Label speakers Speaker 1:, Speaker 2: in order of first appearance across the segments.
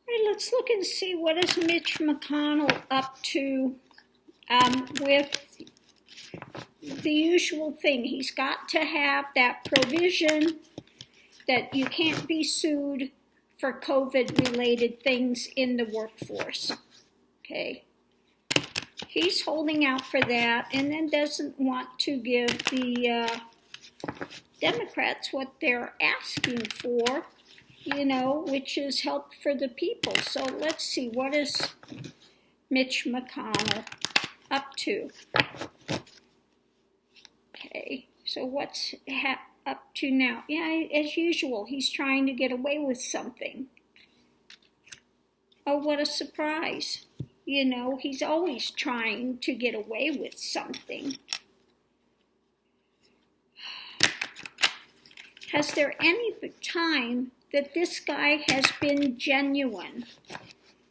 Speaker 1: right, let's look and see what is Mitch McConnell up to with the usual thing. He's got to have that provision that you can't be sued for COVID-related things in the workforce. Okay. He's holding out for that and then doesn't want to give the Democrats what they're asking for, which is help for the people. So let's see, what is Mitch McConnell up to? Okay, so what's up to now? Yeah, as usual, he's trying to get away with something. Oh, what a surprise. He's always trying to get away with something. Has there any time that this guy has been genuine?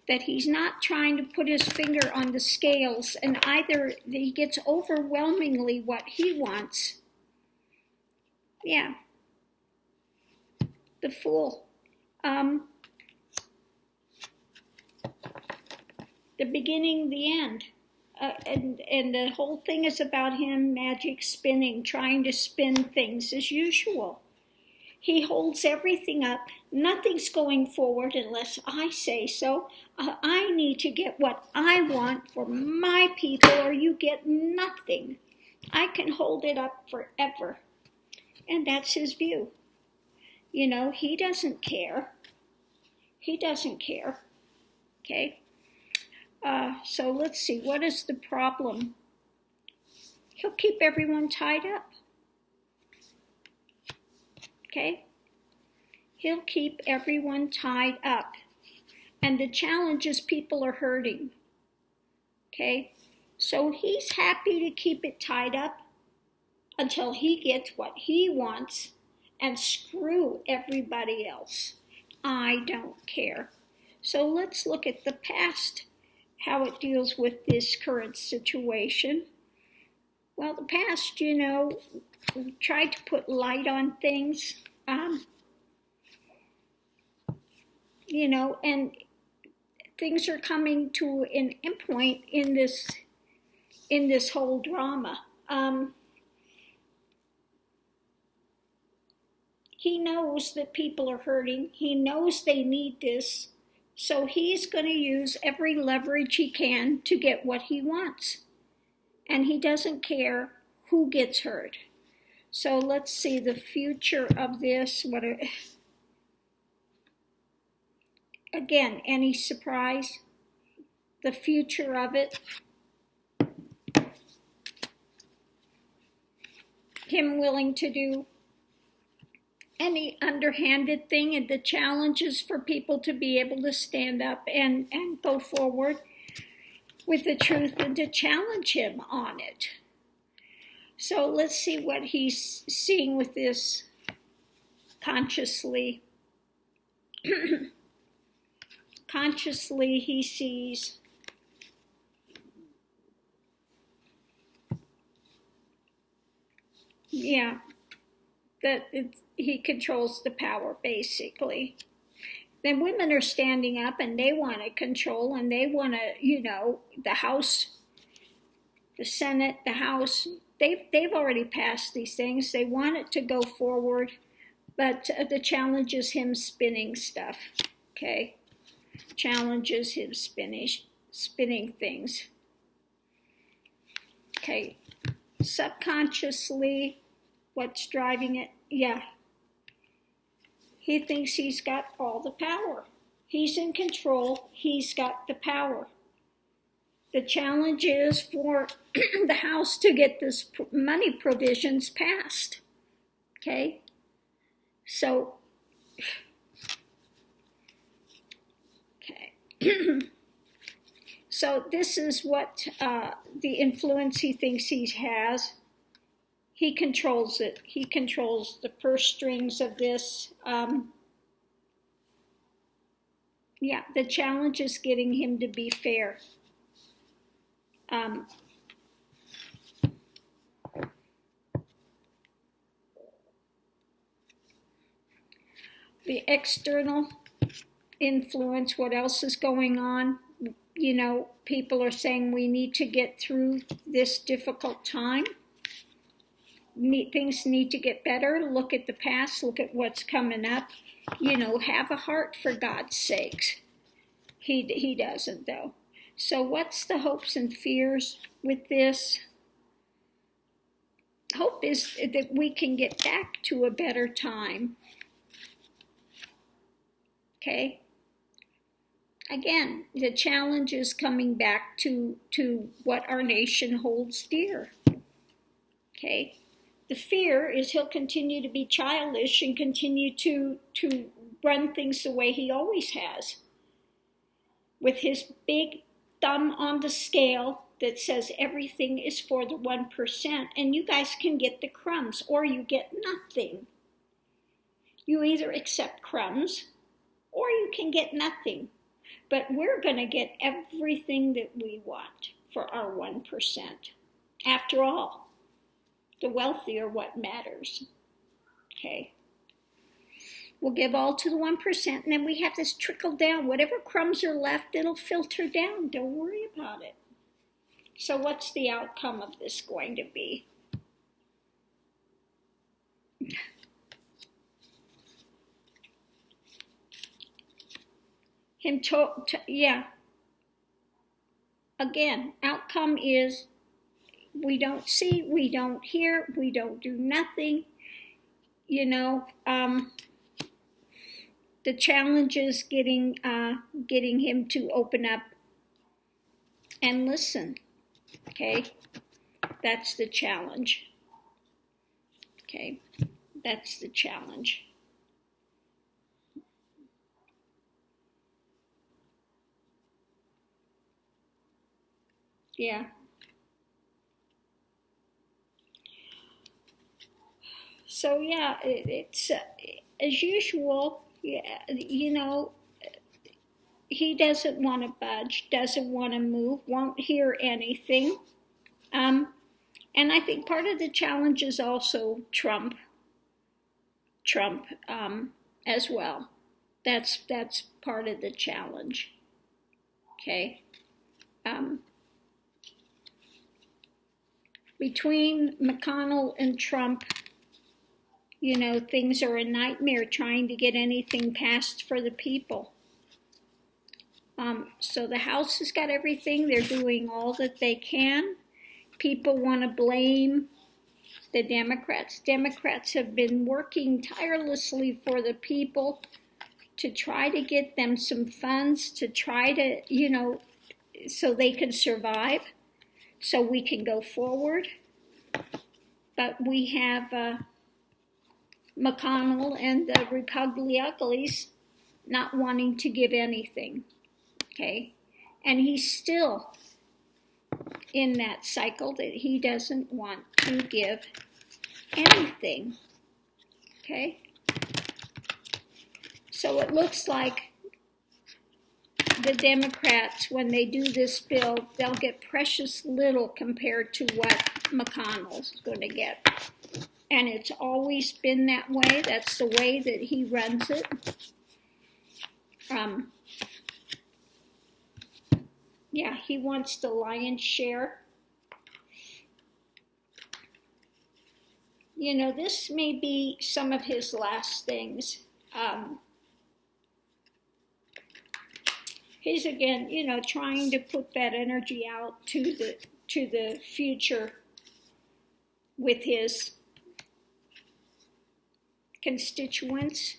Speaker 1: That he's not trying to put his finger on the scales and either he gets overwhelmingly what he wants. Yeah. The Fool. The beginning, the end. And the whole thing is about him magic spinning, trying to spin things as usual. He holds everything up. Nothing's going forward unless I say so. I need to get what I want for my people or you get nothing. I can hold it up forever. And that's his view. He doesn't care. He doesn't care. Okay? So let's see, what is the problem? He'll keep everyone tied up. Okay? He'll keep everyone tied up. And the challenge is people are hurting. Okay? So he's happy to keep it tied up until he gets what he wants and screw everybody else. I don't care. So let's look at the past, how it deals with this current situation. Well, the past, we tried to put light on things, and things are coming to an endpoint in this whole drama. He knows that people are hurting. He knows they need this. So he's going to use every leverage he can to get what he wants. And he doesn't care who gets hurt. So let's see the future of this. Again, any surprise? The future of it. Him willing to do any underhanded thing, and the challenge is for people to be able to stand up and go forward with the truth and to challenge him on it. So let's see what he's seeing with this consciously. Consciously, he sees that he controls the power, basically. Then women are standing up and they want to control and they want to, the House, the Senate, the House, they've already passed these things. They want it to go forward, but the challenge is him spinning stuff, okay? Challenges him spinning things. Okay, subconsciously, what's driving it? Yeah. He thinks he's got all the power. He's in control. He's got the power. The challenge is for the House to get this money provisions passed. Okay? So, okay. So this is what the influence he thinks he has. He controls it. He controls the purse strings of this. The challenge is getting him to be fair. The external, influence what else is going on. You know, people are saying we need to get through this difficult time. Things need to get better. Look at the past. Look at what's coming up. You know, have a heart for God's sakes. He doesn't, though. So what's the hopes and fears with this? Hope is that we can get back to a better time. Okay? Again, the challenge is coming back to what our nation holds dear. Okay? The fear is he'll continue to be childish and continue to run things the way he always has. With his big thumb on the scale that says everything is for the 1%, and you guys can get the crumbs or you get nothing. You either accept crumbs or you can get nothing. But we're going to get everything that we want for our 1%. After all, the wealthy are what matters. Okay? We'll give all to the 1%, and then we have this trickle down. Whatever crumbs are left, it'll filter down. Don't worry about it. So what's the outcome of this going to be? Again, outcome is we don't see, we don't hear, we don't do nothing. You know, the challenge is getting him to open up and listen. Okay, that's the challenge. Okay, that's the challenge. Yeah. So yeah, it's as usual. Yeah, you know, he doesn't want to budge, doesn't want to move, won't hear anything. And I think part of the challenge is also Trump as well. That's part of the challenge. Okay. Between McConnell and Trump, you know, things are a nightmare trying to get anything passed for the people. So the House has got everything. They're doing all that they can. People want to blame the Democrats. Democrats have been working tirelessly for the people to try to get them some funds, to try to, you know, so they can survive, so we can go forward. But we have McConnell and the Republicans not wanting to give anything. Okay, and he's still in that cycle that he doesn't want to give anything. Okay, so it looks like the Democrats, when they do this bill, they'll get precious little compared to what McConnell's going to get. And it's always been that way. That's the way that he runs it. Yeah, he wants the lion's share. You know, this may be some of his last things. He's again, you know, trying to put that energy out to the future with his constituents.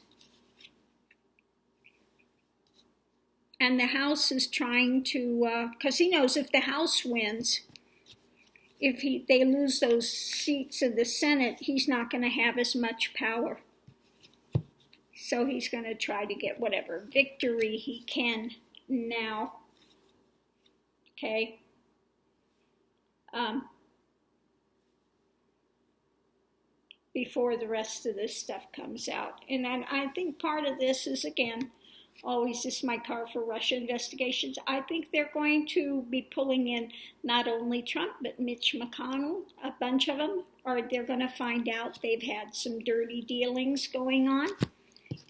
Speaker 1: And the House is trying to, because he knows if the House wins, if they lose those seats in the Senate, he's not going to have as much power. So he's going to try to get whatever victory he can now. Okay. Before the rest of this stuff comes out. And I think part of this is, again, always is my car for Russia investigations. I think they're going to be pulling in not only Trump, but Mitch McConnell, a bunch of them, or they're going to find out they've had some dirty dealings going on.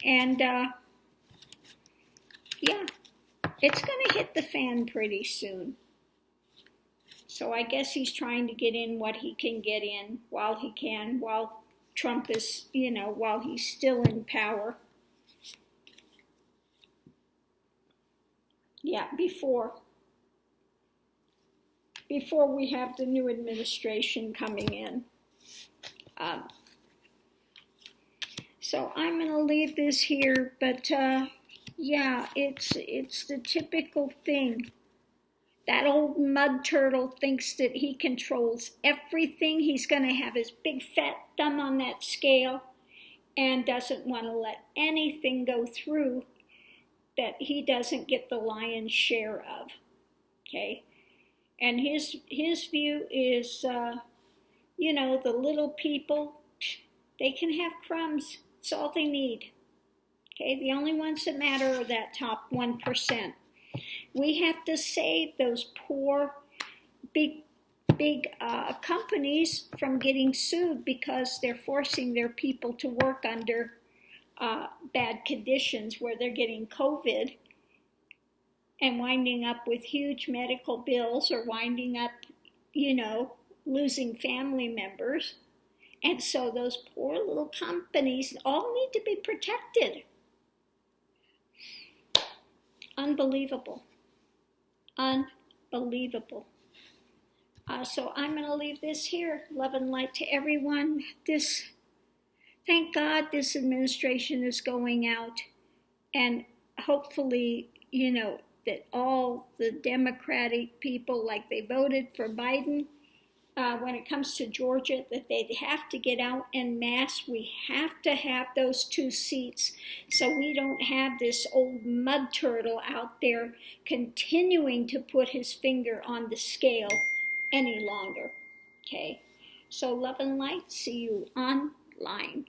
Speaker 1: And Yeah, it's going to hit the fan pretty soon. So I guess he's trying to get in what he can get in while he can, while Trump is, while he's still in power. Yeah, before we have the new administration coming in. So I'm going to leave this here, but yeah, it's the typical thing. That old mud turtle thinks that he controls everything. He's going to have his big fat thumb on that scale and doesn't want to let anything go through that he doesn't get the lion's share of. Okay? And his view is, the little people, they can have crumbs. It's all they need. Okay? The only ones that matter are that top 1%. We have to save those poor, big companies from getting sued because they're forcing their people to work under bad conditions where they're getting COVID and winding up with huge medical bills or winding up, losing family members. And so those poor little companies all need to be protected. Unbelievable. Unbelievable. So I'm going to leave this here. Love and light to everyone. Thank God this administration is going out. And hopefully, that all the Democratic people, like they voted for Biden, when it comes to Georgia, that they have to get out en masse. We have to have those 2 seats so we don't have this old mud turtle out there continuing to put his finger on the scale any longer. Okay? So love and light. See you online.